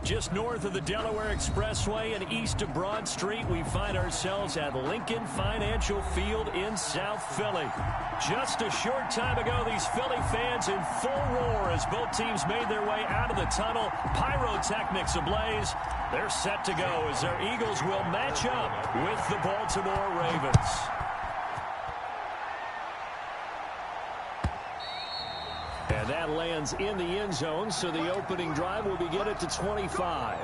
Just north of the Delaware Expressway and east of Broad Street, we find ourselves at Lincoln Financial Field in South Philly. Just a short time ago, these Philly fans in full roar as both teams made their way out of the tunnel. Pyrotechnics ablaze. They're set to go as their Eagles will match up with the Baltimore Ravens. And that lands in the end zone, so the opening drive will begin at the 25.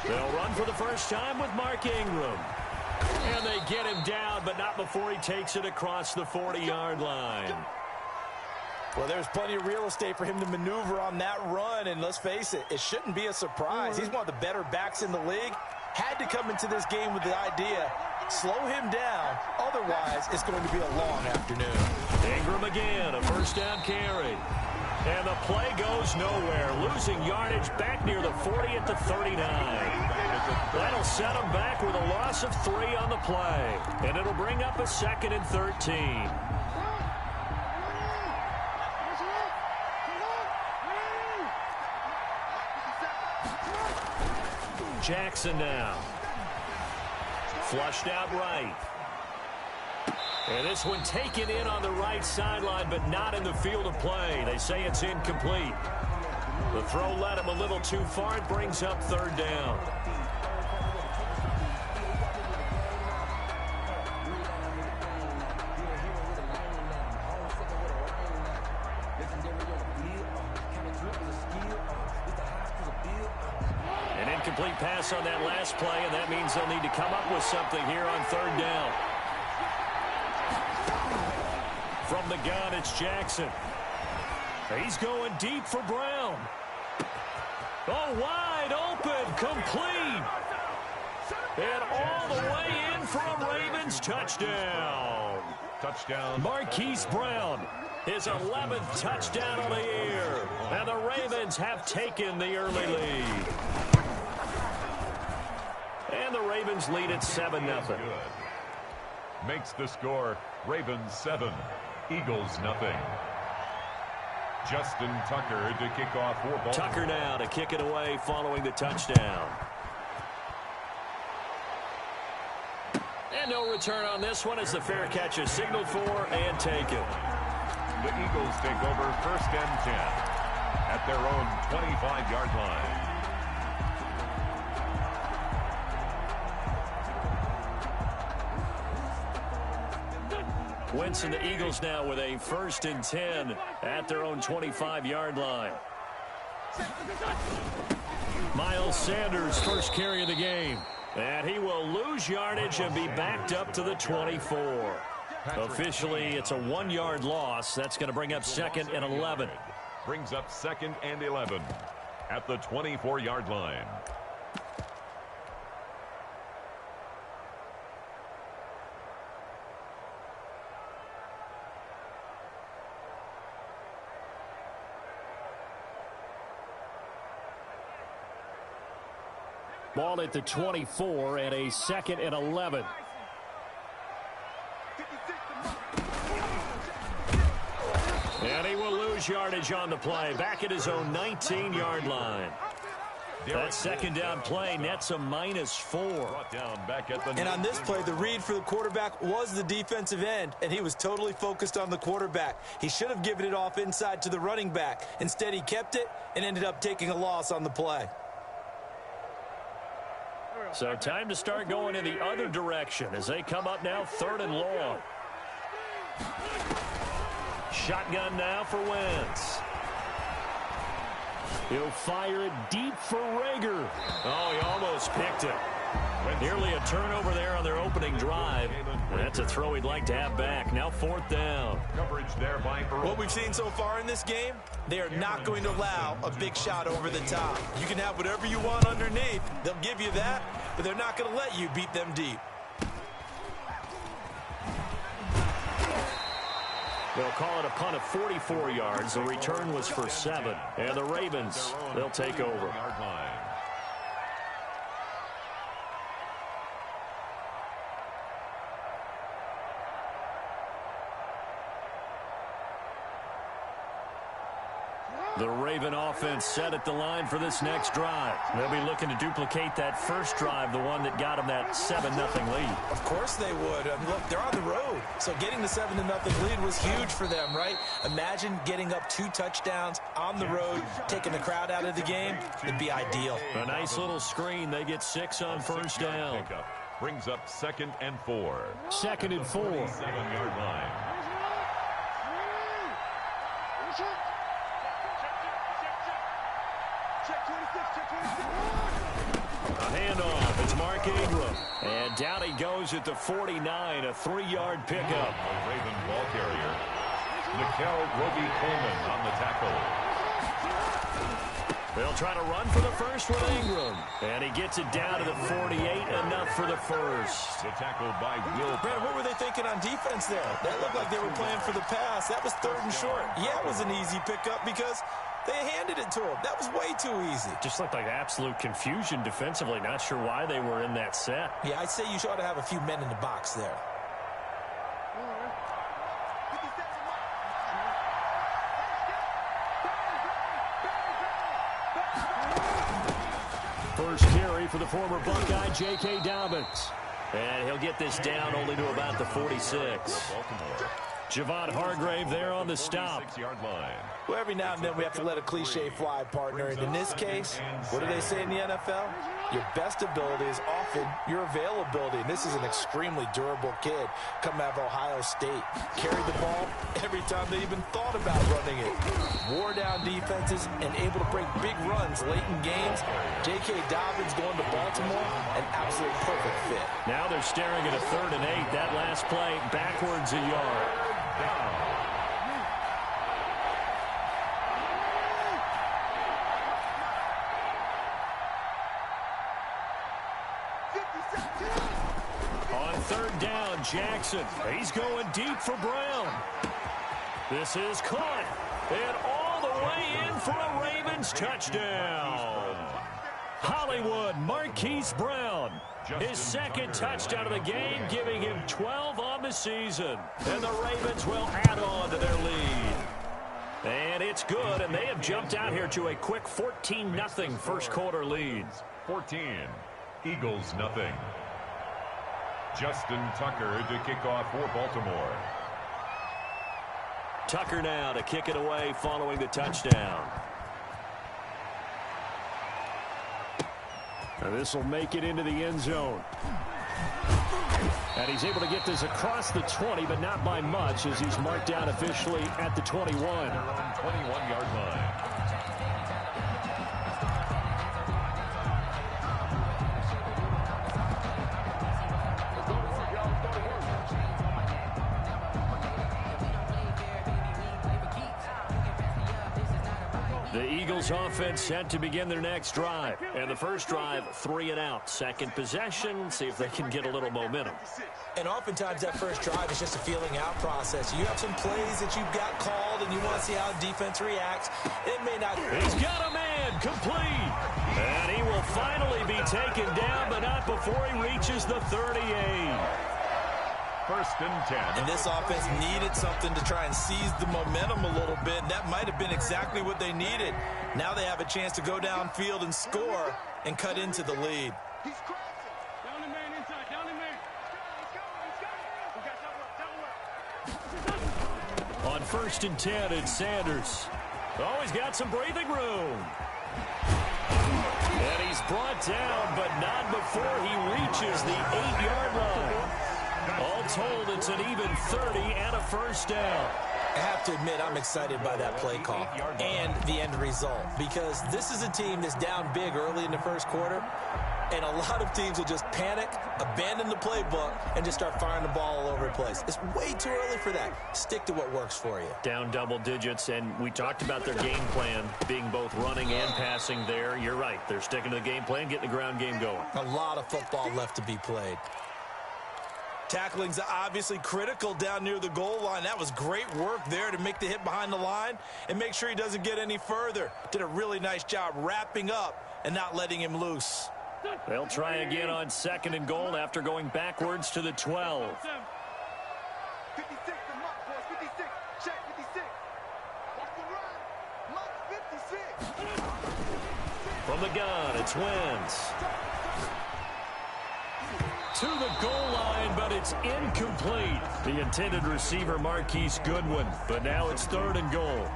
They'll run for the first time with Mark Ingram. And they get him down, but not before he takes it across the 40-yard line. Well, there's plenty of real estate for him to maneuver on that run, and let's face it, it shouldn't be a surprise. He's one of the better backs in the league. Had to come into this game with the idea, slow him down, otherwise it's going to be a long afternoon. Ingram again, a first down carry. And the play goes nowhere, losing yardage back near the 40 at the 39. That'll set them back with a loss of 3 on the play. And it'll bring up a 2nd and 13. Jackson now. Flushed out right. And this one taken in on the right sideline, but not in the field of play. They say it's incomplete. The throw led him a little too far. It brings up 3rd down. An incomplete pass on that last play, and that means they'll need to come up with something here on 3rd down. From the gun, it's Jackson. He's going deep for Brown. Oh, wide open, complete. And all the way in for a Ravens touchdown. Touchdown. Marquise Brown, his 11th touchdown of the year. And the Ravens have taken the early lead. And the Ravens lead at 7-0. Makes the score Ravens 7, Eagles nothing. Justin Tucker to kick off for Baltimore. Tucker now to kick it away following the touchdown. And no return on this one as the fair catch is signaled for and taken. The Eagles take over 1st and 10 at their own 25-yard line. Wentz and the Eagles now with a 1st and 10 at their own 25-yard line. Miles Sanders, first carry of the game. And he will lose yardage and be backed up to the 24. Officially, it's a 1-yard loss. That's going to bring up 2nd and 11. Brings up 2nd and 11 at the 24-yard line. Ball at the 24 and a 2nd and 11. And he will lose yardage on the play. Back at his own 19-yard line. That 2nd down play nets a -4. And on this play, the read for the quarterback was the defensive end, and he was totally focused on the quarterback. He should have given it off inside to the running back. Instead, he kept it and ended up taking a loss on the play. So time to start going in the other direction as they come up now 3rd and long. Shotgun now for Wentz. He'll fire it deep for Rager. Oh, he almost picked it. Nearly a turnover there on their opening drive. That's a throw he'd like to have back. Now 4th down. Coverage there by Earl. What we've seen so far in this game, they are not going to allow a big shot over the top. You can have whatever you want underneath. They'll give you that, but they're not going to let you beat them deep. They'll call it a punt of 44 yards. The return was for 7. And the Ravens, they'll take over. The Raven offense set at the line for this next drive. They'll be looking to duplicate that first drive, the one that got them that 7-0 lead. Of course they would. Look, they're on the road, so getting the 7-0 lead was huge for them, right? Imagine getting up 2 touchdowns on the road, taking the crowd out of the game. It'd be ideal. A nice little screen. They get 6 on first down. Brings up 2nd and 4. 2nd and 4. 7-yard line. A handoff. It's Mark Ingram. And down he goes at the 49, a 3-yard pickup. A Raven ball carrier. Nickel Roby-Coleman on the tackle. They'll try to run for the first with Ingram. And he gets it down to the 48, enough for the first. The tackle by Will. Brad, what were they thinking on defense there? That looked like they were playing for the pass. That was 3rd and short. Yeah, it was an easy pickup because they handed it to him. That was way too easy. Just looked like absolute confusion defensively. Not sure why they were in that set. Yeah, I'd say you ought to have a few men in the box there. First carry for the former Buckeye, J.K. Dobbins. And he'll get this down only to about the 46. Javon Hargrave there on the stop. 6-yard line. Well, every now and then we have to let a cliche fly, partner. And in this case, what do they say in the NFL? Your best ability is often your availability. And this is an extremely durable kid coming out of Ohio State. Carried the ball every time they even thought about running it. Wore down defenses and able to break big runs late in games. J.K. Dobbins going to Baltimore, an absolute perfect fit. Now they're staring at a 3rd and 8. That last play backwards a yard. On 3rd down, Jackson. He's going deep for Brown. This is caught. And all the way in for a Ravens touchdown. Hollywood Marquise Brown. His 2nd touchdown of the game, giving him 12 on the season. And the Ravens will add on to their lead. And it's good, and they have jumped out here to a quick 14-0 first quarter lead. 14. Eagles nothing. Justin Tucker to kick off for Baltimore. Tucker now to kick it away following the touchdown. And this will make it into the end zone. And he's able to get this across the 20, but not by much, as he's marked down officially at the 21. 21-yard line. The Eagles offense set to begin their next drive. And the first drive, 3 and out. Second possession, see if they can get a little momentum. And oftentimes that first drive is just a feeling out process. You have some plays that you've got called and you want to see how defense reacts. It may not. He's got a man complete. And he will finally be taken down, but not before he reaches the 38. 1st and 10. And this offense needed something to try and seize the momentum a little bit. And that might have been exactly what they needed. Now they have a chance to go downfield and score and cut into the lead. He's crossing. Down the man inside. Down the man. Let's go. On 1st and 10, it's Sanders. Oh, he's got some breathing room. And he's brought down, but not before he reaches the 8-yard line. All told, it's an even 30 and a first down. I have to admit, I'm excited by that play call and the end result, because this is a team that's down big early in the first quarter, and a lot of teams will just panic, abandon the playbook, and just start firing the ball all over the place. It's way too early for that. Stick to what works for you. Down double digits, and we talked about their game plan being both running and passing there. You're right. They're sticking to the game plan, getting the ground game going. A lot of football left to be played. Tackling's obviously critical down near the goal line. That was great work there to make the hit behind the line and make sure he doesn't get any further. Did a really nice job wrapping up and not letting him loose. They'll try again on 2nd and goal after going backwards to the 12. 56, the mark, boys. 56. Check 56. Watch the run. Mark 56. From the gun, it's Wentz. To the goal line, but it's incomplete. The intended receiver, Marquise Goodwin, but now it's 3rd and goal.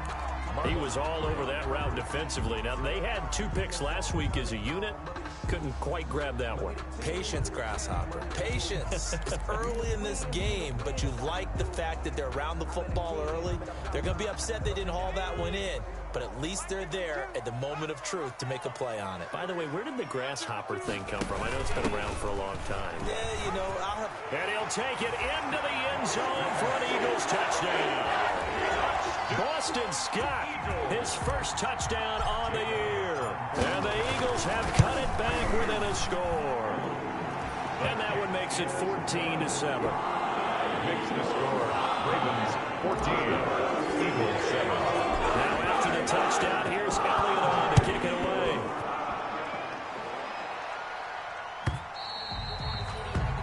He was all over that route defensively. Now, they had 2 picks last week as a unit. Couldn't quite grab that one. Patience, Grasshopper. Patience. It's early in this game, but you like the fact that they're around the football early. They're going to be upset they didn't haul that one in, but at least they're there at the moment of truth to make a play on it. By the way, where did the grasshopper thing come from? I know it's been around for a long time. Yeah, you know, And he'll take it into the end zone for an Eagles touchdown. Boston Scott, his first touchdown on the year. And the Eagles have cut it back within a score. And that one makes it 14-7. Makes the score. Ravens 14, Eagles 7. Now after the touchdown, here's Elliott on to kick it away.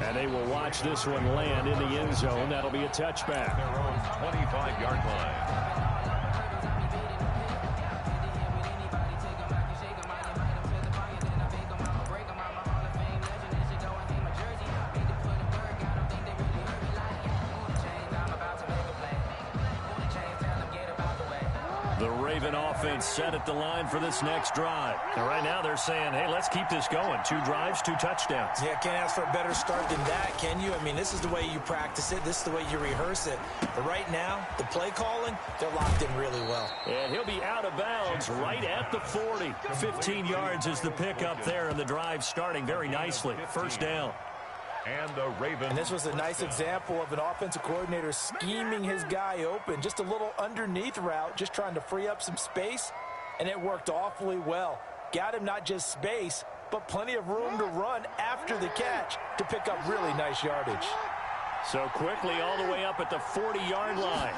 And they will watch this one land in the end zone. That'll be a touchback. Their own 25-yard line. The Raven offense set at the line for this next drive. And right now they're saying, hey, let's keep this going. 2 drives, 2 touchdowns. Yeah, can't ask for a better start than that, can you? I mean, this is the way you practice it. This is the way you rehearse it. But right now, the play calling, they're locked in really well. And he'll be out of bounds right at the 40. 15 yards is the pickup there, and the drive starting very nicely. First down. And the Ravens. And this was a nice example of an offensive coordinator scheming his guy open. Just a little underneath route, just trying to free up some space, and it worked awfully well. Got him not just space, but plenty of room to run after the catch to pick up really nice yardage. So quickly all the way up at the 40-yard line.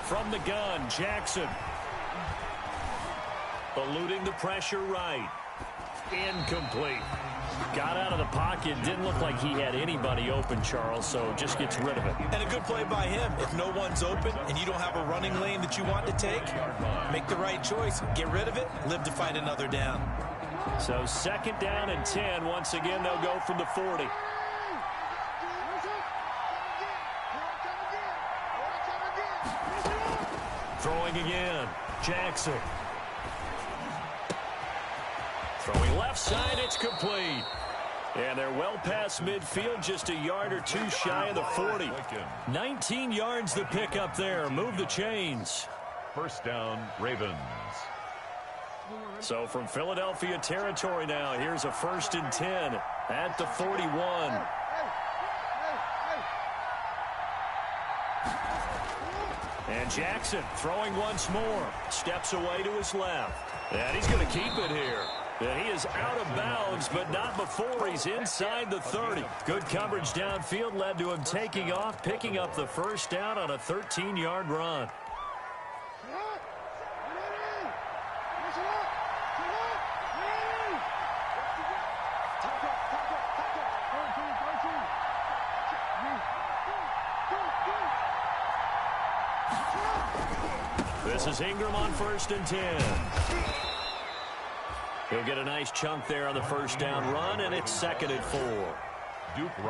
From the gun, Jackson. Eluding the pressure right. Incomplete. Got out of the pocket. Didn't look like he had anybody open, Charles, so just gets rid of it. And a good play by him. If no one's open and you don't have a running lane that you want to take, make the right choice. Get rid of it. Live to fight another down. So 2nd down and 10. Once again, they'll go from the 40. Throwing again. Jackson. Throwing left side, it's complete. And they're well past midfield, just a yard or 2 shy of the 40. 19 yards the pickup there. Move the chains. First down, Ravens. So from Philadelphia territory now, here's a 1st and 10 at the 41. And Jackson throwing once more. Steps away to his left. And he's going to keep it here. And he is out of bounds, but not before he's inside the 30. Good coverage downfield led to him taking off, picking up the first down on a 13-yard run. This is Ingram on 1st and 10. He'll get a nice chunk there on the first down run, and it's 2nd and 4.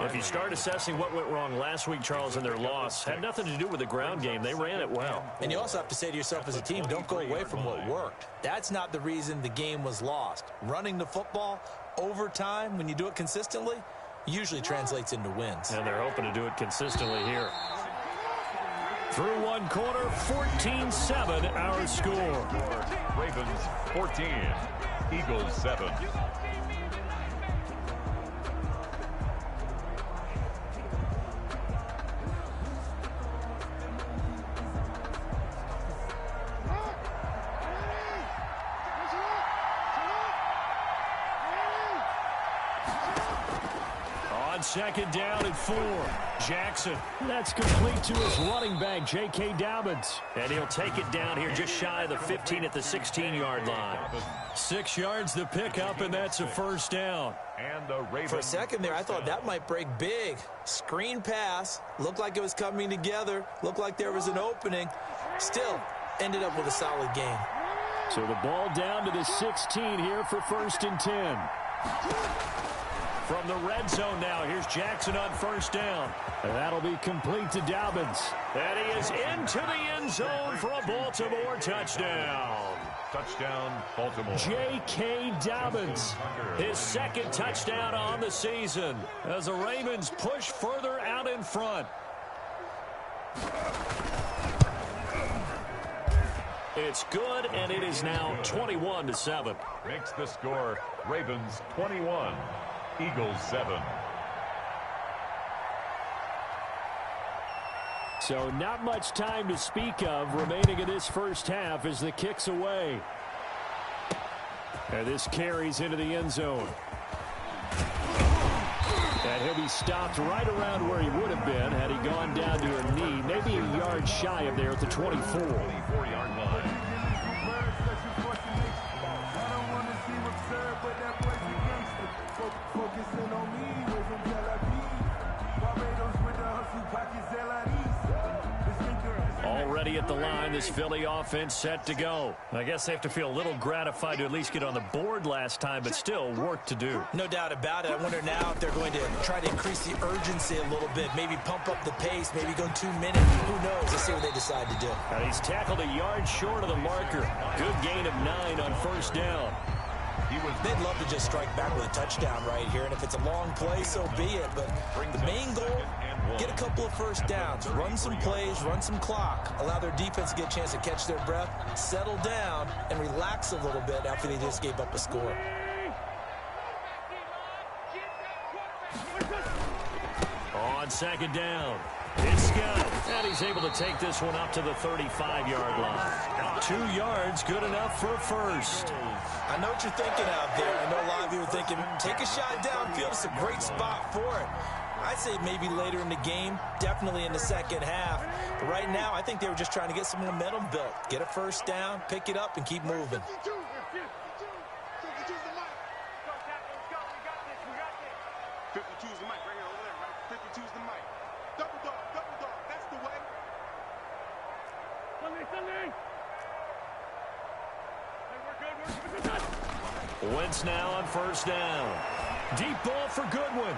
If you start assessing what went wrong last week, Charles, in their loss, had nothing to do with the ground game. They ran it well. And you also have to say to yourself as a team, don't go away from what worked. That's not the reason the game was lost. Running the football over time, when you do it consistently, usually translates into wins. And they're hoping to do it consistently here. Through one quarter, 14-7 our score. Ravens 14, Eagles 7. second down and 4. Jackson. That's complete to his running back, J.K. Dobbins. And he'll take it down here just shy of the 15 at the 16-yard line. 6 yards the pickup, and that's a first down. And for a second there, I thought that might break big. Screen pass. Looked like it was coming together. Looked like there was an opening. Still ended up with a solid game. So the ball down to the 16 here for 1st and 10. From the red zone now, here's Jackson on 1st down. And that'll be complete to Dobbins. And he is into the end zone for a Baltimore touchdown. Touchdown, Baltimore. J.K. Dobbins, his 2nd touchdown on the season as the Ravens push further out in front. It's good, and it is now 21-7. Makes the score Ravens 21, Eagles 7. So not much time to speak of remaining in this first half as the kick's away. And this carries into the end zone. And he'll be stopped right around where he would have been had he gone down to a knee, maybe a yard shy of there at the 24. 24-yard line. Already at the line, this Philly offense set to go. I guess they have to feel a little gratified to at least get on the board last time, but still work to do. No doubt about it. I wonder now if they're going to try to increase the urgency a little bit, maybe pump up the pace, maybe go 2 minutes. Who knows? Let's see what they decide to do. And he's tackled a yard short of the marker. Good gain of 9 on 1st down. They'd love to just strike back with a touchdown right here, and if it's a long play, so be it. But the main goal, get a couple of first downs, run some plays, run some clock, allow their defense to get a chance to catch their breath, settle down, and relax a little bit after they just gave up a score. On 2nd down, it's Scott, and he's able to take this one up to the 35-yard line. 2 yards, good enough for a first. I know what you're thinking out there. I know a lot of you are thinking, take a shot downfield. It's a great spot for it. I'd say maybe later in the game, definitely in the second half. But right now, I think they were just trying to get some momentum built. Get a first down, pick it up, and keep moving. 52's the mic right here over there, right? 52's the mic. Double dog, that's the way. Sunday. Hey, we're good. Wentz now on 1st down. Deep ball for Goodwin.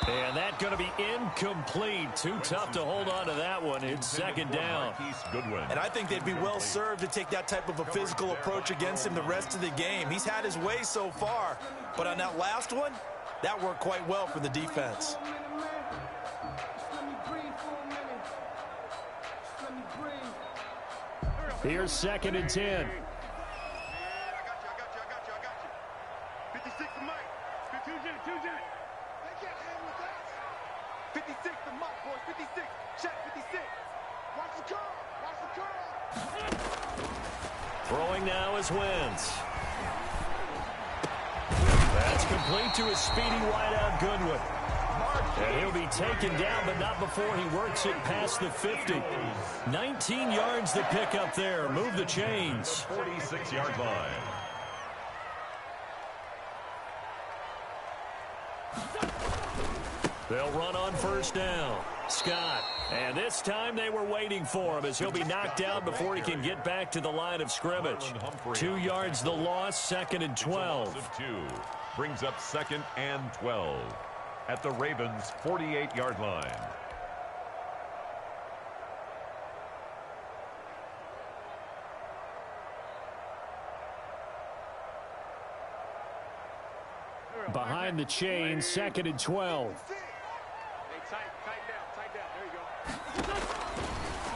And that's going to be incomplete. Too tough to hold on to that one. It's 2nd down. And I think they'd be well served to take that type of a physical approach against him the rest of the game. He's had his way so far. But on that last one, that worked quite well for the defense. Here's 2nd and 10. I got you. 56 the mic. 2 Jet. They can't hang with us. 56 the mic, boys. 56. Check 56. Watch the curl. Throwing now is Wentz. That's complete to his speedy wideout Goodwin. And he'll be taken down, but not before he works it past the 50. 19 yards to pick up there. Move the chains. 46-yard line. They'll run on 1st down. Scott. And this time they were waiting for him as he'll be knocked down before he can get back to the line of scrimmage. 2 yards the loss, 2nd and 12. Brings up 2nd and 12 at the Ravens' 48-yard line. Behind the chain, 2nd and 12. Hey, tight down. There you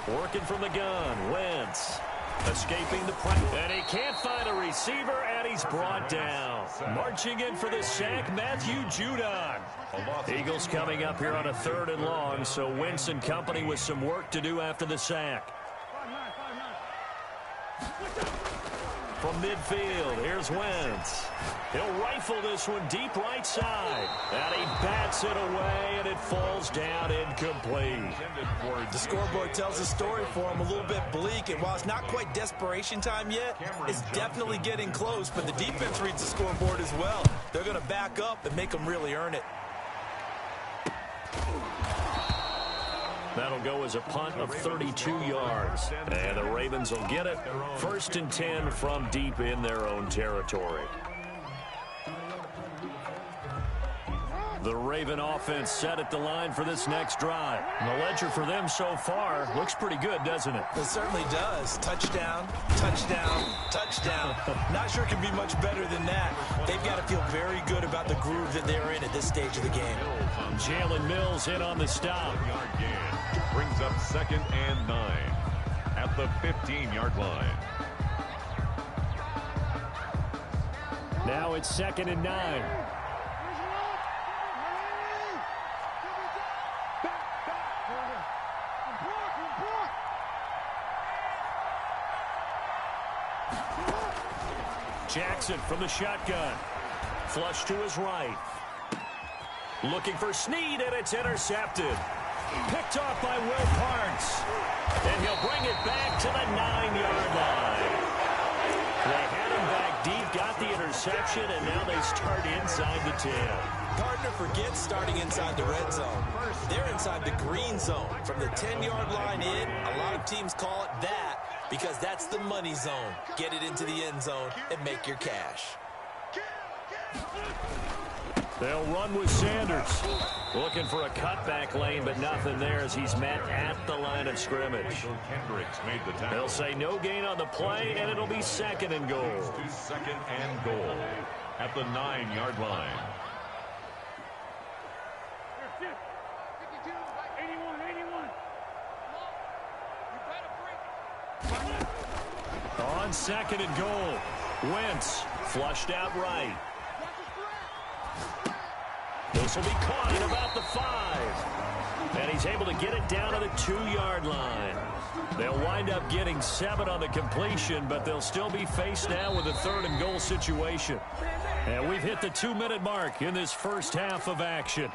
go. Working from the gun, Wentz. Escaping the pressure. And he can't find a receiver, and he's brought down. Marching in for the sack, Matthew Judon. Eagles coming up here on a 3rd and long, so Wentz and company with some work to do after the sack. from midfield. Here's Wentz. He'll rifle this one deep right side. And he bats it away, and it falls down incomplete. The scoreboard tells a story for him, a little bit bleak, and while it's not quite desperation time yet, it's definitely getting close, but the defense reads the scoreboard as well. They're going to back up and make them really earn it. That'll go as a punt of 32 yards. And the Ravens will get it. 1st and 10 from deep in their own territory. The Raven offense set at the line for this next drive. And the ledger for them so far looks pretty good, doesn't it? It certainly does. Touchdown, touchdown, touchdown. Not sure it can be much better than that. They've got to feel very good about the groove that they're in at this stage of the game. Jalen Mills in on the stop. Brings up 2nd and 9 at the 15-yard line. Now it's 2nd and 9. Jackson from the shotgun. Flush to his right. Looking for Snead, and it's intercepted. Picked off by Will Parks. And he'll bring it back to the 9-yard line. They had him back deep, got the interception, and now they start inside the 10. Partner forgets starting inside the red zone. They're inside the green zone. From the 10-yard line in, a lot of teams call it that because that's the money zone. Get it into the end zone and make your cash. They'll run with Sanders. Looking for a cutback lane, but nothing there as he's met at the line of scrimmage. They'll say no gain on the play, and it'll be 2nd and goal. 2nd and goal at the 9-yard line. 81. On 2nd and goal, Wentz flushed out right. This will be caught at about the 5. And he's able to get it down to the 2-yard line. They'll wind up getting 7 on the completion, but they'll still be faced now with a 3rd and goal situation. And we've hit the 2-minute mark in this first half of action.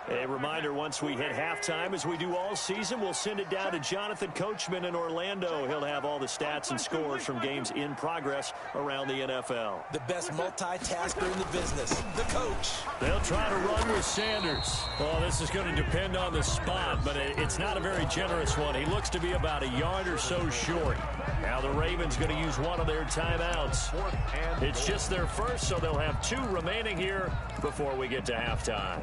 A reminder, once we hit halftime, as we do all season, we'll send it down to Jonathan Coachman in Orlando. He'll have all the stats and scores from games in progress around the NFL. The best multitasker in the business, the coach. They'll try to run with Sanders. Oh, this is going to depend on the spot, but it's not a very generous one. He looks to be about a yard or so short. Now the Ravens going to use one of their timeouts. It's just their first, so they'll have 2 remaining here before we get to halftime.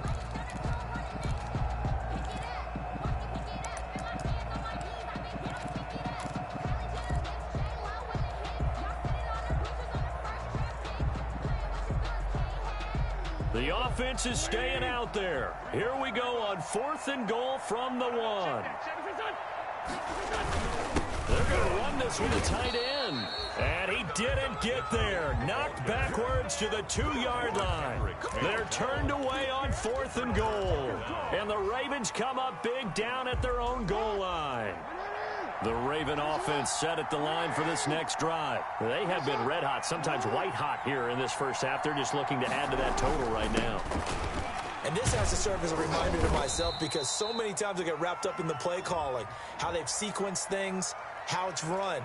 The offense is staying out there. Here we go on 4th and goal from the 1. They're going to run this with a tight end. And he didn't get there. Knocked backwards to the 2-yard line. They're turned away on 4th and goal. And the Ravens come up big down at their own goal line. The Raven offense set at the line for this next drive. They have been red hot, sometimes white hot here in this first half. They're just looking to add to that total right now. And this has to serve as a reminder to myself because so many times I get wrapped up in the play calling, how they've sequenced things, how it's run.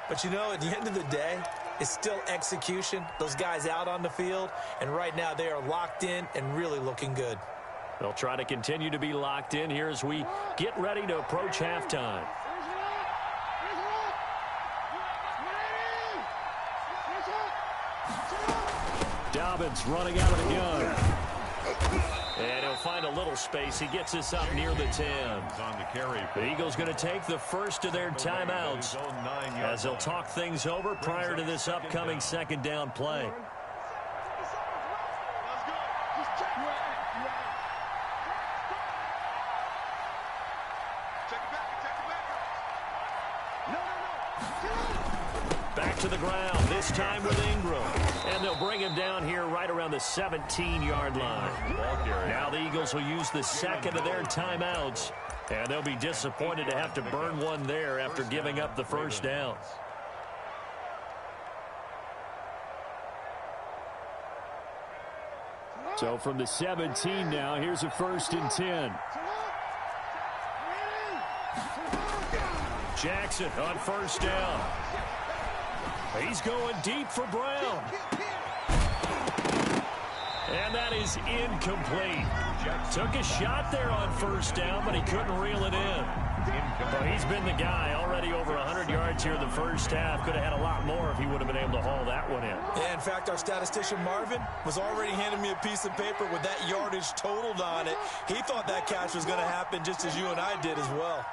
But, you know, at the end of the day, it's still execution. Those guys out on the field, and right now they are locked in and really looking good. They'll try to continue to be locked in here as we get ready to approach halftime. Dobbins running out of the gun. And he'll find a little space. He gets us up near the 10. The Eagles going to take the first of their timeouts as they'll talk things over prior to this upcoming 2nd down play. Back to the ground, this time with Ingram. And they'll bring him down here right around the 17-yard line. Now the Eagles will use the 2nd of their timeouts. And they'll be disappointed to have to burn one there after giving up the first down. So from the 17 now, here's a 1st and 10. Jackson on 1st down. He's going deep for Brown. And that is incomplete. Took a shot there on 1st down, but he couldn't reel it in. Well, he's been the guy already over 100 yards here in the 1st half. Could have had a lot more if he would have been able to haul that one in. Yeah, in fact, our statistician Marvin was already handing me a piece of paper with that yardage totaled on it. He thought that catch was going to happen just as you and I did as well.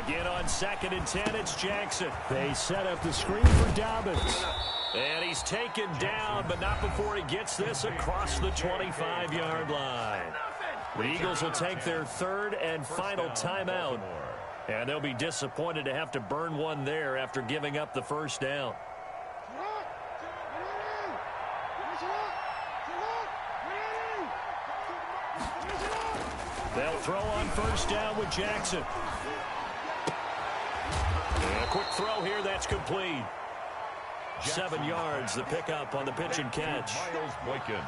Again on 2nd and 10, it's Jackson. They set up the screen for Dobbins. And he's taken down, but not before he gets this across the 25-yard line. The Eagles will take their 3rd and final timeout. And they'll be disappointed to have to burn one there after giving up the 1st down. They'll throw on 1st down with Jackson. And a quick throw here, that's complete. 7 yards, the pickup on the pitch and catch. Miles Boykin.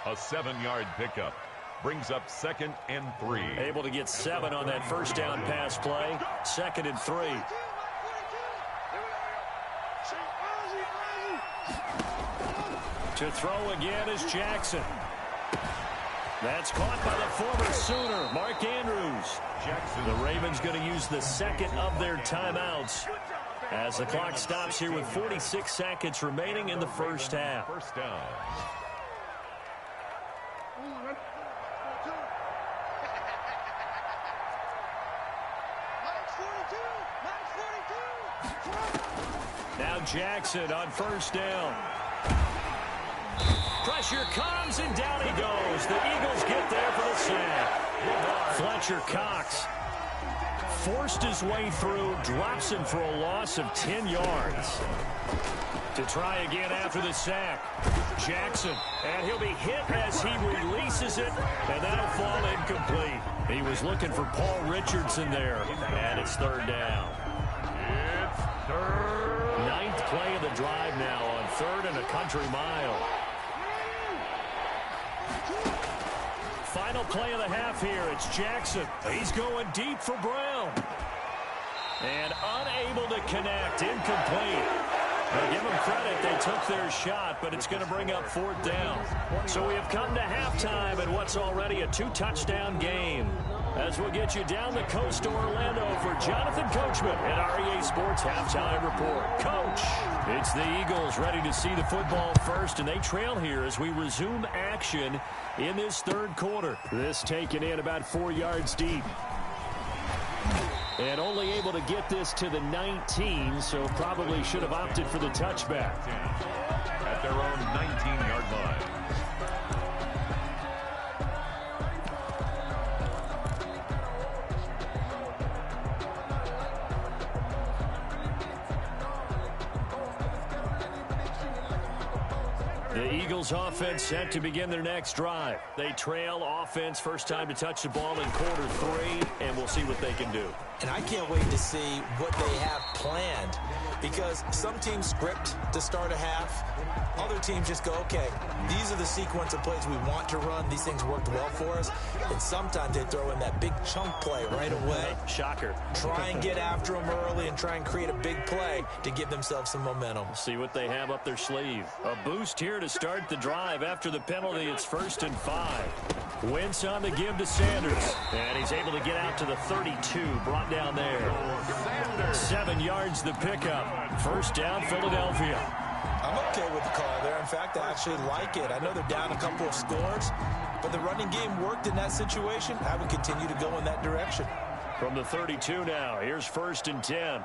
A 7-yard pickup. Brings up 2nd and 3. Able to get 7 on that 1st down pass play. 2nd and 3. To throw again is Jackson. That's caught by the former Sooner, Mark Andrews. The Ravens going to use the 2nd of their timeouts as the clock stops here with 46 seconds remaining in the 1st half. 1st down. Now Jackson on 1st down. Pressure comes, and down he goes. The Eagles get there for the sack. Fletcher Cox forced his way through, drops him for a loss of 10 yards. To try again after the sack. Jackson, and he'll be hit as he releases it, and that'll fall incomplete. He was looking for Paul Richardson there, and it's 3rd down. It's 3rd. 9th play of the drive now on 3rd and a country mile. Final play of the half here. It's Jackson. He's going deep for Brown. And unable to connect. Incomplete. Now give them credit. They took their shot, but it's going to bring up 4th down. So we have come to halftime in what's already a 2-touchdown game. As we'll get you down the coast to Orlando for Jonathan Coachman at REA Sports Halftime Report. Coach, it's the Eagles ready to see the football first, and they trail here as we resume action in this 3rd quarter. This taken in about 4 yards deep. And only able to get this to the 19, so probably should have opted for the touchback. At their own 19-yard line. The Eagles offense set to begin their next drive. They trail offense, first time to touch the ball in quarter 3, and we'll see what they can do. And I can't wait to see what they have planned, because some teams script to start a half. Other teams just go, okay, these are the sequence of plays we want to run. These things worked well for us. And sometimes they throw in that big chunk play right away. Shocker. Try and get after them early and try and create a big play to give themselves some momentum. See what they have up their sleeve. A boost here to start the drive. After the penalty, it's 1st and 5. Wentz on the give to Sanders. And he's able to get out to the 32. Brought down there. 7 yards the pickup. 1st down, Philadelphia. I'm okay with the call there. In fact, I actually like it. I know they're down a couple of scores, but the running game worked in that situation. I would continue to go in that direction. From the 32 now, here's 1st and 10.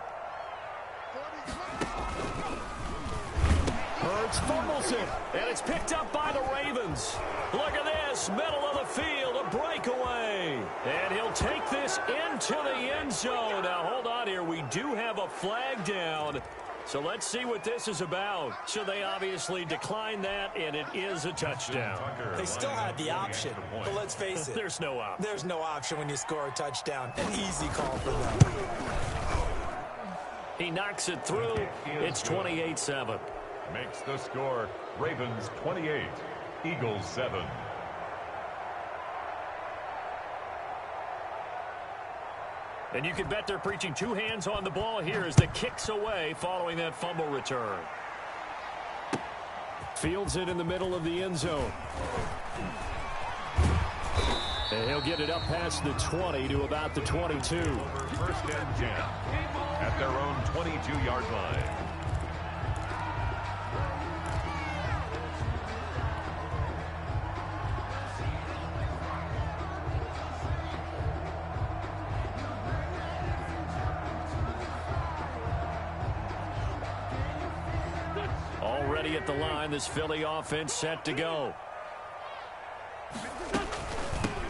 Hurts fumbles it, and it's picked up by the Ravens. Look at this, middle of the field, a breakaway. And he'll take this into the end zone. Now, hold on here. We do have a flag down. So let's see what this is about. So they obviously declined that, and it is a touchdown. They still had the option, but let's face it. There's no option. There's no option when you score a touchdown. An easy call for them. He knocks it through. It's 28-7. Makes the score Ravens 28, Eagles 7. And you can bet they're preaching two hands on the ball here as the kick's away following that fumble return. Fields it in the middle of the end zone. And he'll get it up past the 20 to about the 22. First and 10 at their own 22-yard line. Already at the line, this Philly offense set to go.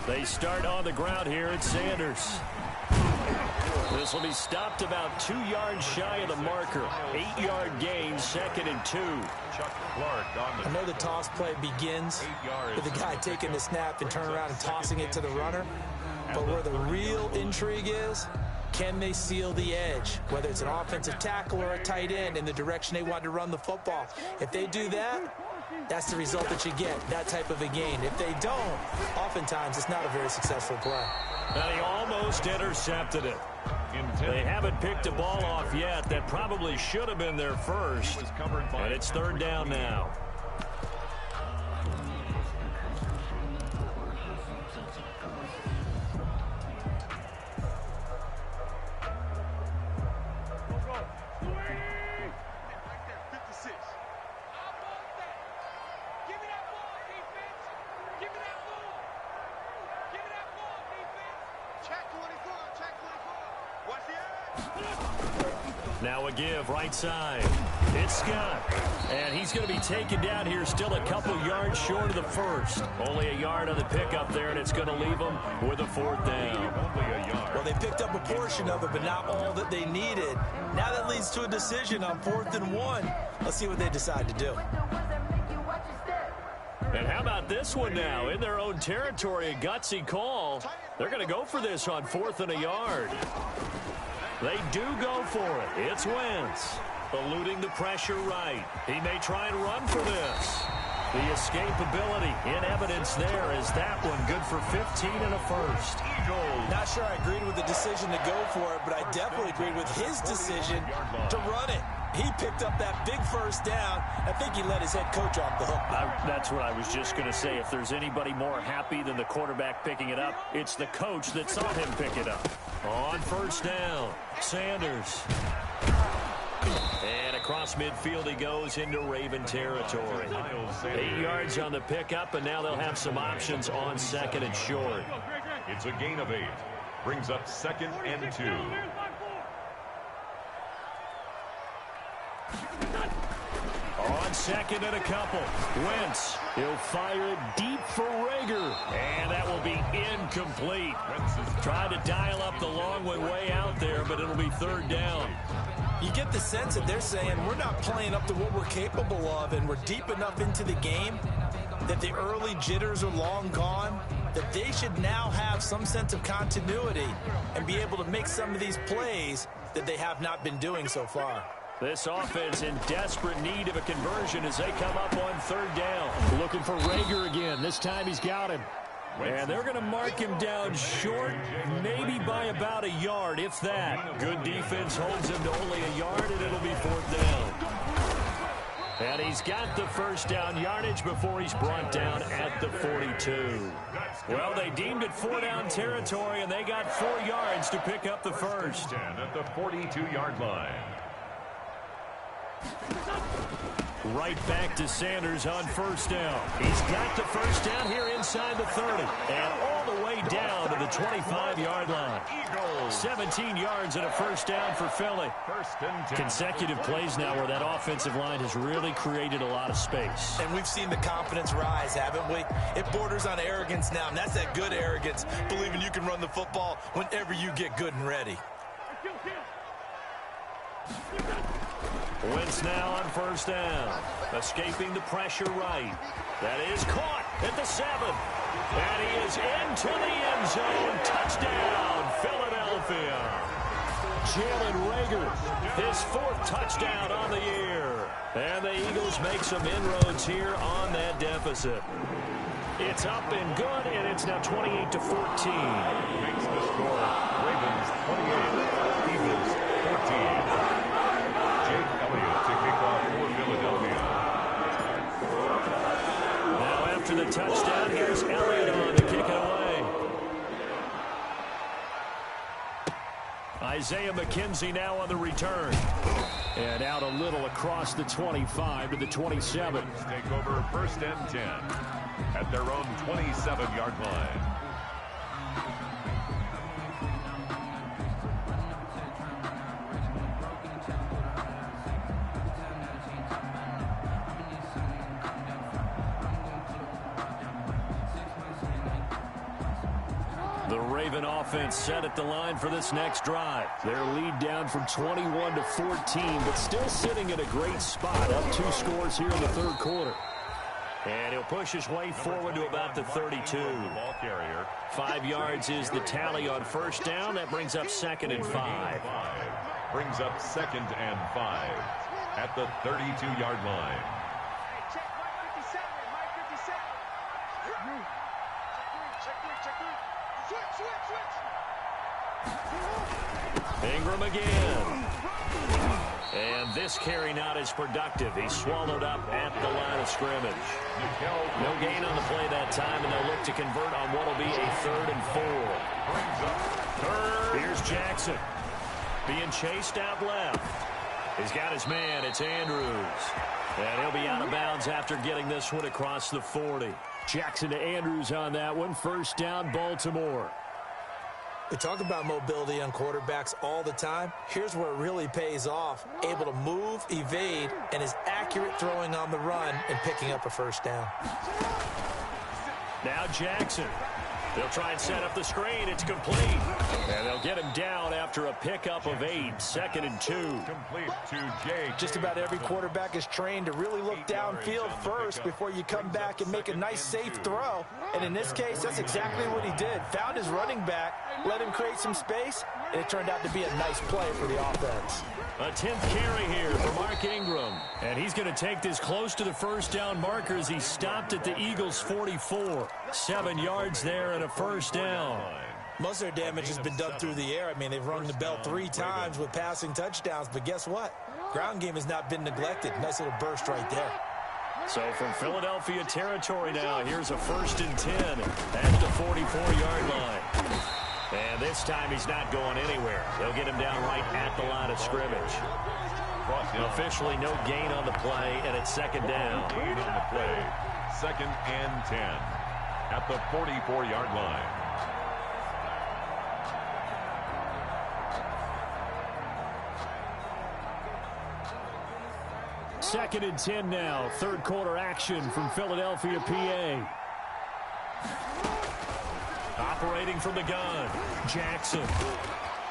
They start on the ground here at Sanders. This will be stopped about 2 yards shy of the marker. 8-yard gain, 2nd and 2. I know the toss play begins with the guy taking the snap and turning around and tossing it to the runner. But where the real intrigue is, can they seal the edge? Whether it's an offensive tackle or a tight end in the direction they want to run the football. If they do that, that's the result that you get, that type of a gain. If they don't, oftentimes it's not a very successful play. And he almost intercepted it. They haven't picked a ball off yet. That probably should have been their first. And it's 3rd down now. Now a give, right side. It's Scott. And he's going to be taken down here, still a couple yards short of the first. Only a yard on the pickup there, and it's going to leave them with a 4th down. Well, they picked up a portion of it, but not all that they needed. Now that leads to a decision on 4th and 1. Let's see what they decide to do. And how about this one now? In their own territory, a gutsy call. They're going to go for this on 4th and a yard. They do go for it. It's Wentz, eluding the pressure right. He may try and run for this. The escapability in evidence there is that one good for 15 and a first. Not sure I agreed with the decision to go for it, but I definitely agreed with his decision to run it. He picked up that big first down. I think he let his head coach off the hook. That's what I was just going to say. If there's anybody more happy than the quarterback picking it up, it's the coach that saw him pick it up. On 1st down, Sanders. And across midfield he goes into Raven territory. 8 yards on the pickup, and now they'll have some options on 2nd and short. It's a gain of 8. Brings up 2nd and 2. On 2nd and a couple. Wentz, he'll fire it deep for Rager. And that will be incomplete. Tried to dial up the long one way out there, but it'll be 3rd down. You get the sense that they're saying we're not playing up to what we're capable of, and we're deep enough into the game that the early jitters are long gone, that they should now have some sense of continuity and be able to make some of these plays that they have not been doing so far. This offense in desperate need of a conversion as they come up on 3rd down. Looking for Rager again. This time he's got him. And they're going to mark him down short, maybe by about a yard, if that. Good defense holds him to only a yard, and it'll be 4th down. And he's got the first down yardage before he's brought down at the 42. Well, they deemed it 4 down territory, and they got 4 yards to pick up the first. At the 42-yard line. Right back to Sanders on 1st down. He's got the first down here inside the 30. And all the way down to the 25-yard line. 17 yards and a first down for Philly. Consecutive plays now where that offensive line has really created a lot of space. And we've seen the confidence rise, haven't we? It borders on arrogance now, and that's that good arrogance, believing you can run the football whenever you get good and ready. Wentz now on 1st down. Escaping the pressure right. That is caught at the 7. And he is into the end zone. Touchdown, Philadelphia. Jalen Reagor, his 4th touchdown on the year. And the Eagles make some inroads here on that deficit. It's up and good, and it's now 28-14. Makes the score. Ravens 28, Eagles 14. Jake Elliott to kick off for Philadelphia. Now after the touchdown, here's Elliott on to kick it away. Isaiah McKenzie now on the return. And out a little across the 25 to the 27. Take over 1st and 10 at their own 27-yard line. The Raven offense set at the line for this next drive. Their lead down from 21-14, but still sitting in a great spot. Up 2 scores here in the 3rd quarter. And he'll push his way forward to about the 32. 5 yards is the tally on 1st down. That brings up 2nd and 5. Brings up 2nd and 5 at the 32-yard line. Check Mike 57, Mike 57. Check 3. Switch. Ingram again. And this carry not as productive. He's swallowed up at the line of scrimmage. No gain on the play that time, and they'll look to convert on what will be a 3rd and 4. Here's Jackson. Being chased out left. He's got his man. It's Andrews. And he'll be out of bounds after getting this one across the 40. Jackson to Andrews on that one. 1st down, Baltimore. We talk about mobility on quarterbacks all the time. Here's where it really pays off. Able to move, evade, and is accurate throwing on the run and picking up a 1st down. Now Jackson. They'll try and set up the screen. It's complete. And they'll get him down after a pickup of 8. 2nd and 2. Complete to Jake. Just about every quarterback is trained to really look downfield first before you come back and make a nice, safe throw. And in this case, that's exactly what he did. Found his running back, let him create some space, and it turned out to be a nice play for the offense. A 10th carry here for Mark Ingram. And he's going to take this close to the 1st down marker as he stopped at the Eagles' 44. 7 yards there and a 1st down. Most of their damage has been done through the air. I mean, they've rung the bell 3 times with passing touchdowns, but guess what? Ground game has not been neglected. Nice little burst right there. So from Philadelphia territory now, here's a 1st and 10 at the 44-yard line. And this time he's not going anywhere. They'll get him down right at the line of scrimmage. Officially no gain on the play, and it's 2nd down. Gain on the play. 2nd and 10 at the 44-yard line. Second and 10 now. 3rd quarter action from Philadelphia, PA. Operating from the gun. Jackson.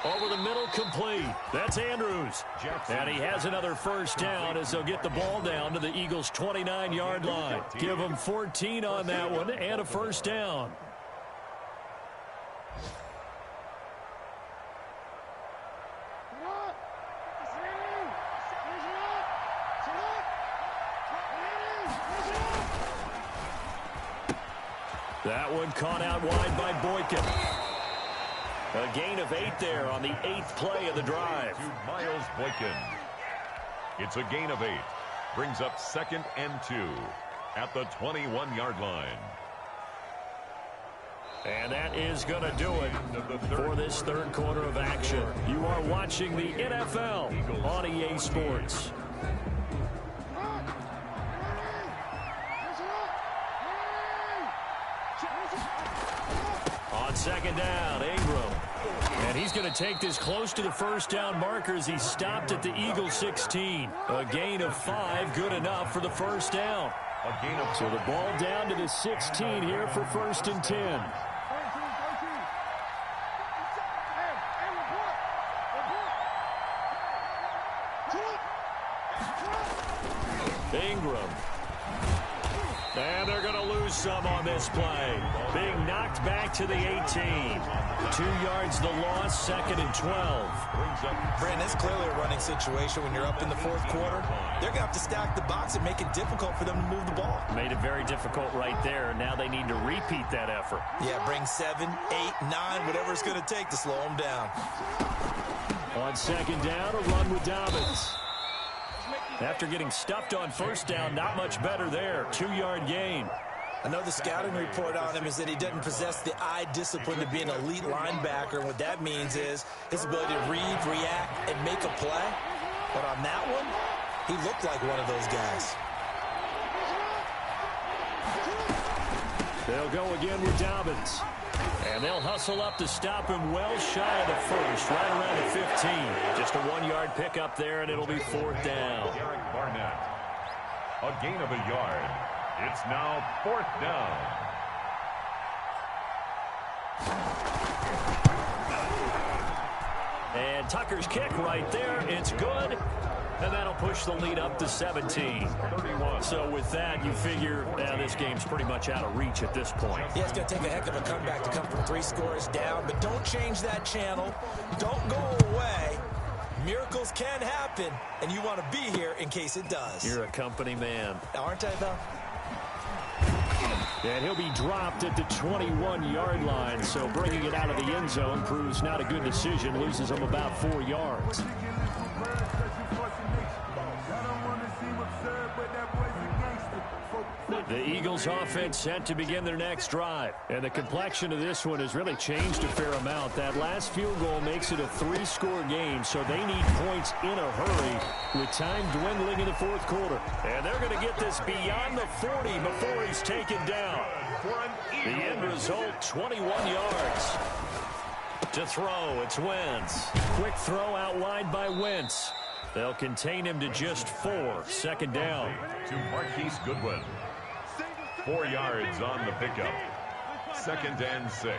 Over the middle, complete. That's Andrews. And he has another 1st down as they'll get the ball down to the Eagles' 29-yard line. Give them 14 on that one and a 1st down. That one caught out wide by Boykin. A gain of 8 there on the 8th play of the drive. To Miles Boykin. It's a gain of 8. Brings up 2nd and 2 at the 21-yard line. And that is going to do it for this 3rd quarter of action. You are watching the NFL on EA Sports. On 2nd down, Ingram. And he's going to take this close to the 1st down marker as he stopped at the Eagles' 16. A gain of 5, good enough for the 1st down. So the ball down to the 16 here for 1st and 10. Ingram. And they're going to lose some on this play. Being knocked back to the 18. 2 yards the loss, 2nd and 12. Brandon, it's clearly a running situation when you're up in the 4th quarter. They're going to have to stack the box and make it difficult for them to move the ball. Made it very difficult right there. Now they need to repeat that effort. Yeah, bring 7, 8, 9, whatever it's going to take to slow them down. On 2nd down, a run with Dobbins. After getting stuffed on 1st down, not much better there. 2-yard gain. I know the scouting report on him is that he doesn't possess the eye discipline to be an elite linebacker. And what that means is his ability to read, react, and make a play. But on that one, he looked like one of those guys. They'll go again with Dobbins. And they'll hustle up to stop him well shy of the 1st, right around the 15. Just a 1-yard pickup there, and it'll be 4th down. Derek Barnett. A gain of a yard. It's now 4th down. And Tucker's kick right there. It's good. And that'll push the lead up to 17. 31. So with that, you figure now this game's pretty much out of reach at this point. Yeah, it's going to take a heck of a comeback to come from 3 scores down. But don't change that channel. Don't go away. Miracles can happen, and you want to be here in case it does. You're a company man. Aren't I, though? And he'll be dropped at the 21-yard line. So bringing it out of the end zone proves not a good decision. Loses him about 4 yards. The Eagles offense set to begin their next drive. And the complexion of this one has really changed a fair amount. That last field goal makes it a 3-score game, so they need points in a hurry with time dwindling in the 4th quarter. And they're going to get this beyond the 40 before he's taken down. The end result, 21 yards. To throw, it's Wentz. Quick throw out wide by Wentz. They'll contain him to just 4. 2nd down. To Marquise Goodwin. 4 yards on the pickup. 2nd and 6.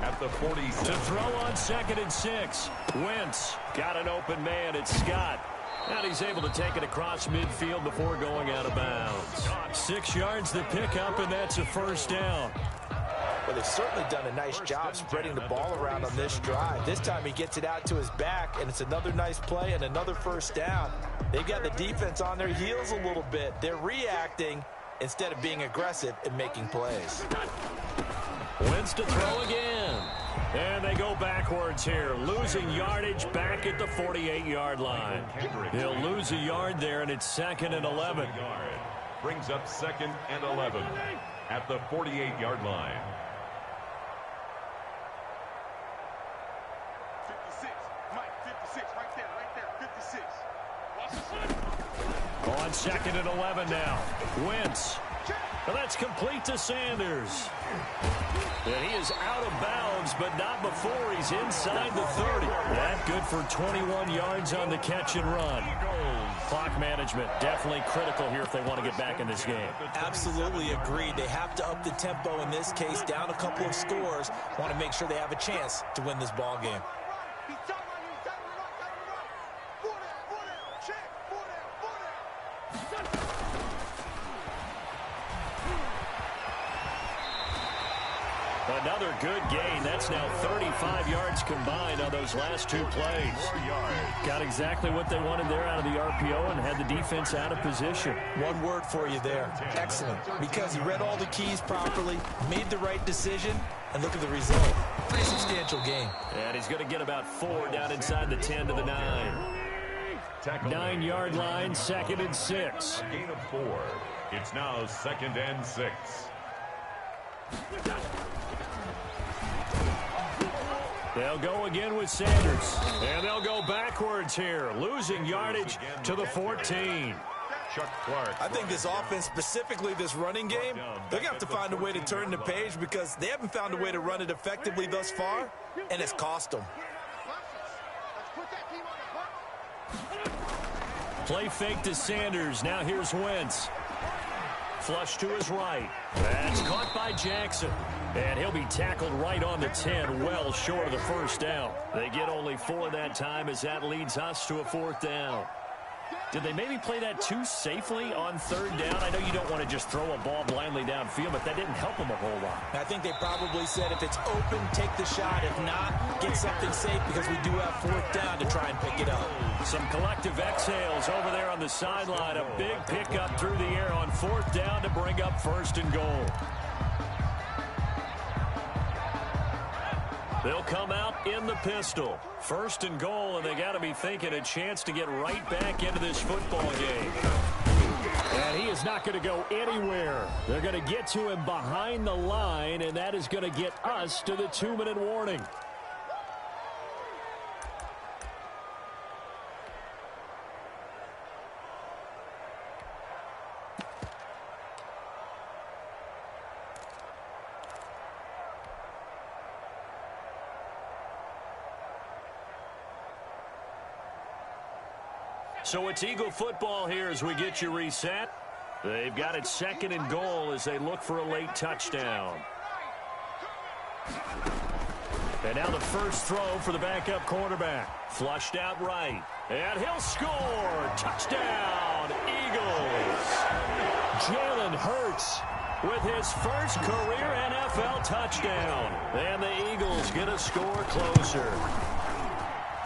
At the 47. To throw on 2nd and 6. Wentz got an open man. It's Scott. And he's able to take it across midfield before going out of bounds. 6 yards the pickup, and that's a 1st down. Well, they've certainly done a nice job spreading the ball around on this drive. This time he gets it out to his back, and it's another nice play and another 1st down. They've got the defense on their heels a little bit. They're reacting instead of being aggressive and making plays. Wentz to throw again. And they go backwards here, losing yardage back at the 48-yard line. He'll lose a yard there, and it's 2nd and 11. Brings up 2nd and 11 at the 48-yard line. 56. Mike, 56. Right there. 56. Watch the foot. On 2nd and 11 now. Wentz. Well, that's complete to Sanders. And he is out of bounds, but not before he's inside the 30. That good for 21 yards on the catch and run. Clock management definitely critical here if they want to get back in this game. Absolutely agreed. They have to up the tempo in this case, down a couple of scores. Want to make sure they have a chance to win this ball game. He's down right here. He's down right. 4 down. Check. 4 down. Another good gain. That's now 35 yards combined on those last 2 plays. Got exactly what they wanted there out of the RPO and had the defense out of position. One word for you there. Excellent. Because he read all the keys properly, made the right decision, and look at the result. Pretty substantial game. And he's going to get about 4 down inside the 10 to the 9. 9-yard line, 2nd and 6. A gain of 4. It's now 2nd and 6. They'll go again with Sanders. And they'll go backwards here, losing yardage to the 14. Chuck Clark. I think this offense, specifically this running game, they're going to have to find a way to turn the page because they haven't found a way to run it effectively thus far, and it's cost them. Play fake to Sanders. Now here's Wentz. Flush to his right. That's caught by Jackson. And he'll be tackled right on the 10, well short of the 1st down. They get only 4 that time as that leads us to a 4th down. Did they maybe play that too safely on third down? I know you don't want to just throw a ball blindly downfield, but that didn't help them a whole lot. I think they probably said if it's open, take the shot. If not, get something safe because we do have fourth down to try and pick it up. Some collective exhales over there on the sideline. A big pickup through the air on fourth down to bring up first and goal. They'll come out in the pistol. First and goal, and they got to be thinking a chance to get right back into this football game. And he is not going to go anywhere. They're going to get to him behind the line, and that is going to get us to the 2-minute warning. So it's Eagle football here as we get you reset. They've got it second and goal as they look for a late touchdown. And now the first throw for the backup quarterback. Flushed out right. And he'll score. Touchdown, Eagles. Jalen Hurts with his first career NFL touchdown. And the Eagles get a score closer.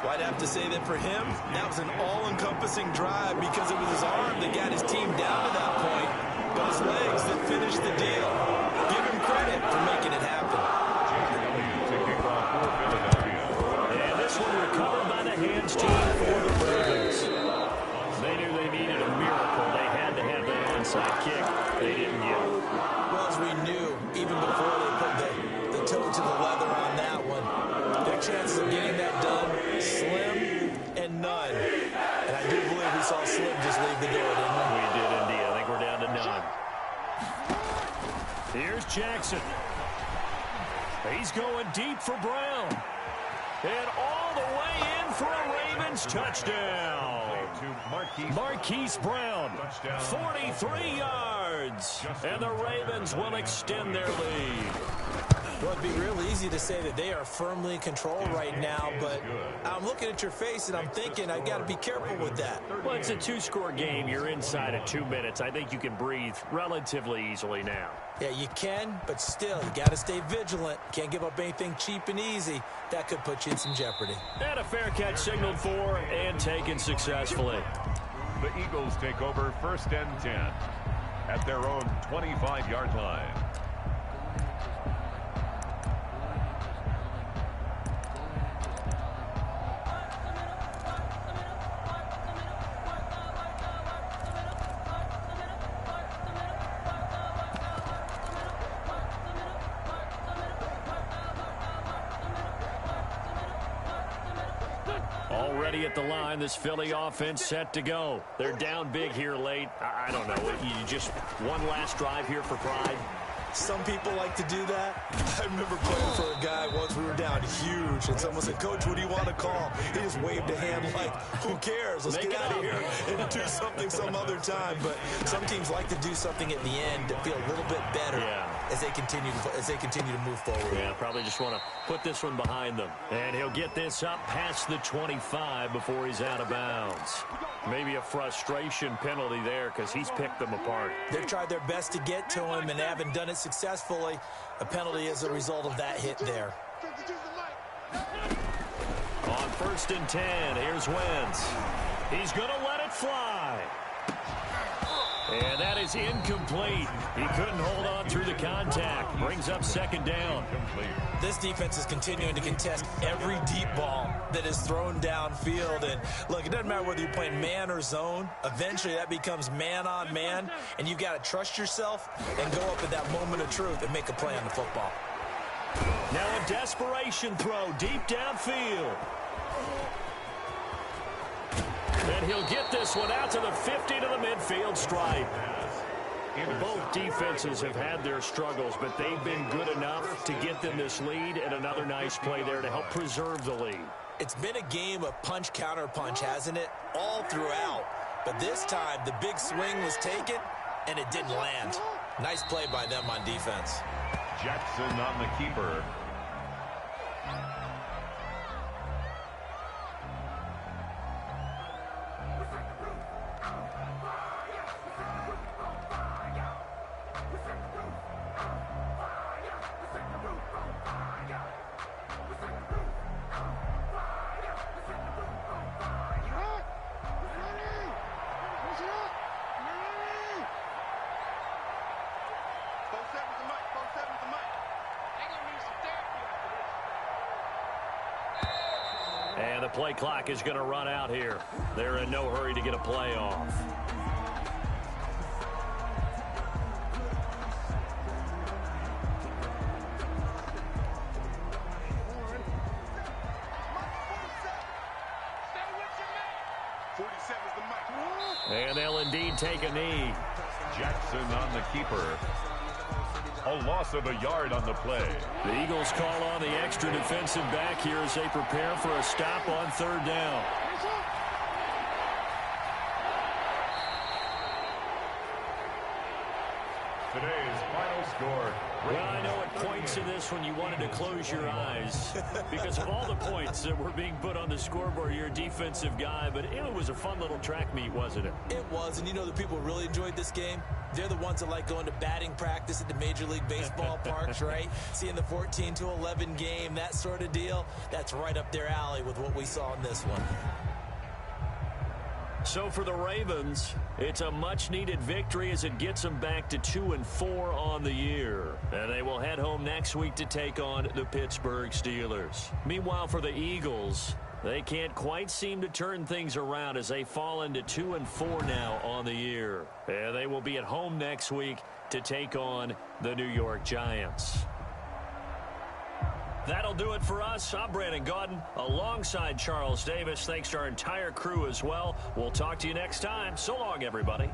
Well, I'd have to say that for him, that was an all-encompassing drive because it was his arm that got his team down to that point, but his legs that finished the deal. Give him credit for making it happen. And this one recovered by the hands team for the Ravens. They knew they needed a miracle. They had to have that onside kick. They didn't get it. Well, as we knew, even before they put the toe to the leather on that one, their chances of getting that done, slim and none. And I do believe we saw Slim just leave the door, didn't we? We did indeed. I think we're down to none. Here's Jackson. He's going deep for Brown. And all the way in for a Ravens touchdown. Marquise Brown, 43 yards. And the Ravens will extend their lead. Well, it'd be real easy to say that they are firmly in control right now, but I'm looking at your face and I'm thinking I got to be careful with that. Well, it's a two-score game. You're inside of 2 minutes. I think you can breathe relatively easily now. Yeah, you can, but still, you got to stay vigilant. Can't give up anything cheap and easy. That could put you in some jeopardy. And a fair catch signaled for and taken successfully. The Eagles take over first and 10 at their own 25-yard line. Already at the line, this Philly offense set to go. They're down big here late. I don't know. You just one last drive here for pride. Some people like to do that. I remember playing for a guy once. We were down huge, and someone said, "Coach, what do you want to call?" He just waved a hand like, "Who cares? Let's get out of here and do something some other time." But some teams like to do something at the end to feel a little bit better as they continue to move forward. Yeah, probably just want to put this one behind them. And he'll get this up past the 25 before he's out of bounds. Maybe a frustration penalty there because he's picked them apart. They've tried their best to get to him and haven't done it successfully. A penalty as a result of that hit there. On first and 10, here's Wentz. He's going to let it fly. And that is incomplete. He couldn't hold on through the contact. Brings up second down. This defense is continuing to contest every deep ball that is thrown downfield. And look, it doesn't matter whether you're playing man or zone. Eventually that becomes man on man. And you've got to trust yourself and go up at that moment of truth and make a play on the football. Now a desperation throw deep downfield. And he'll get this one out to the 50 to the midfield stripe. Both defenses have had their struggles, but they've been good enough to get them this lead, and another nice play there to help preserve the lead. It's been a game of punch-counter-punch, hasn't it? All throughout. But this time, the big swing was taken, and it didn't land. Nice play by them on defense. Jackson on the keeper. And the play clock is going to run out here. They're in no hurry to get a play off. And they'll indeed take a knee. Jackson on the keeper. A loss of a yard on the play. The Eagles call on the extra defensive back here as they prepare for a stop on third down. Today's final score. Well, I know at points in this when you wanted to close your eyes because of all the points that were being put on the scoreboard. You're a defensive guy, but it was a fun little track meet, wasn't it? It was, and you know the people who really enjoyed this game? They're the ones that like going to batting practice at the Major League Baseball parks, right? Seeing the 14-11 game, that sort of deal. That's right up their alley with what we saw in this one. So for the Ravens, it's a much-needed victory as it gets them back to 2-4 on the year. And they will head home next week to take on the Pittsburgh Steelers. Meanwhile, for the Eagles, they can't quite seem to turn things around as they fall into 2-4 now on the year. And they will be at home next week to take on the New York Giants. That'll do it for us. I'm Brandon Gaudin alongside Charles Davis. Thanks to our entire crew as well. We'll talk to you next time. So long, everybody.